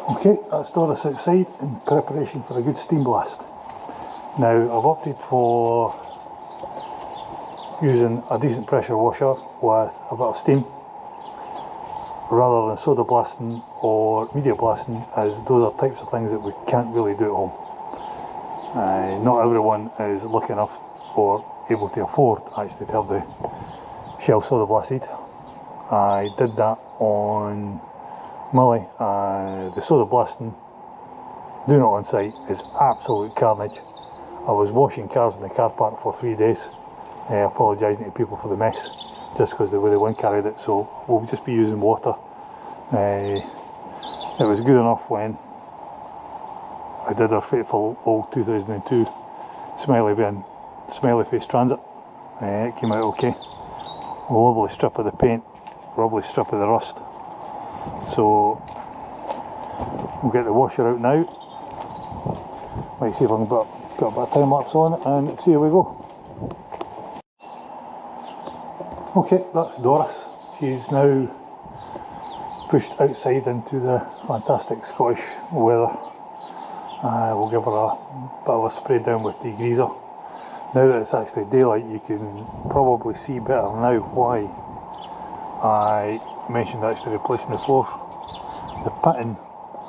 Okay, that's Doris outside in preparation for a good steam blast. Now I've opted for using a decent pressure washer with a bit of steam rather than soda blasting or media blasting, as those are types of things that we can't really do at home. Not everyone is lucky enough or able to afford actually to have the Shell soda blasted. I did that on Millie. The soda blasting, doing it on site, is absolute carnage. I was washing cars in the car park for 3 days, apologising to people for the mess, just because the way the wind carried it, so we'll just be using water. It was good enough when I did our fateful old 2002 Smiley Face Transit. It came out okay. A lovely strip of the paint, lovely strip of the rust. So we'll get the washer out now. Might see if I can put a bit of time lapse on it and see how we go. Okay, that's Doris. She's now pushed outside into the fantastic Scottish weather. We'll give her a bit of a spray down with degreaser. Now that it's actually daylight, you can probably see better now why I mentioned actually replacing the floor. The pitting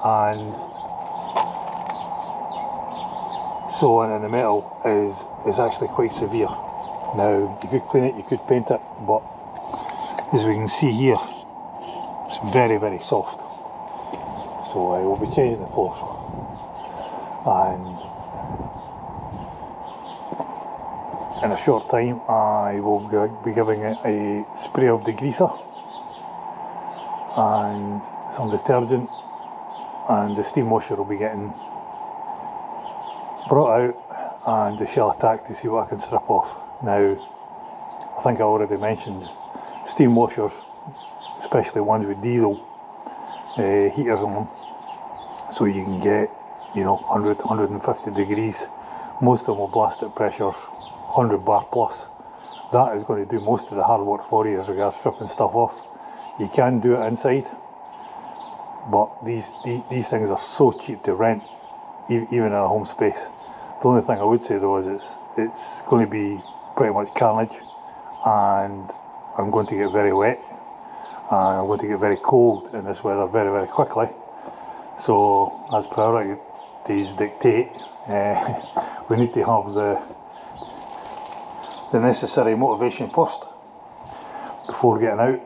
and so on in the metal is actually quite severe. Now you could clean it, you could paint it, but as we can see here, it's very, very soft. So I will be changing the floor, and in a short time I will be giving it a spray of degreaser and some detergent, and the steam washer will be getting brought out and the shell attack to see what I can strip off. Now, I think I already mentioned steam washers, especially ones with diesel heaters on them, so you can get 100, 150 degrees. Most of them will blast at pressures 100 bar plus. That is going to do most of the hard work for you as regards stripping stuff off. You can do it inside, but these things are so cheap to rent, even in a home space. The only thing I would say though is it's going to be pretty much carnage, and I'm going to get very wet, and I'm going to get very cold in this weather very, very quickly. So as priorities dictate, we need to have the necessary motivation first before getting out,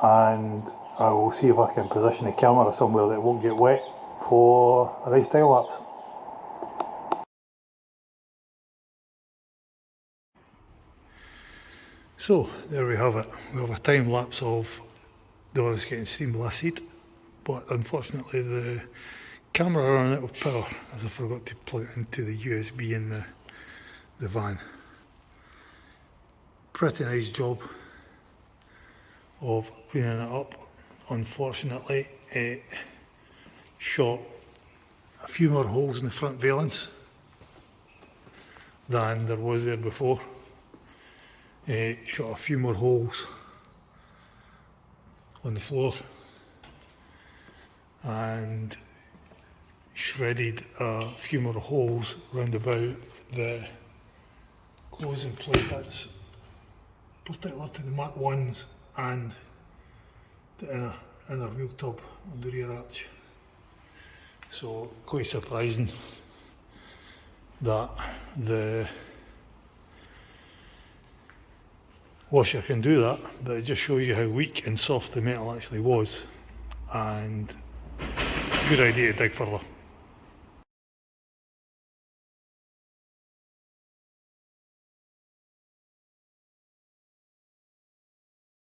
and I will see if I can position the camera somewhere that won't get wet for a nice time lapse. So there we have it. We have a time lapse of Doris getting steam blasted, but unfortunately the camera ran out of power as I forgot to plug it into the USB in the van. Pretty nice job of cleaning it up. Unfortunately, it shot a few more holes in the front valence than there was there before. It shot a few more holes on the floor and shredded a few more holes round about the closing plate that's particular to the Mach 1s and the inner wheel tub on the rear arch. So quite surprising that the washer can do that, but it just shows you how weak and soft the metal actually was, and good idea to dig further.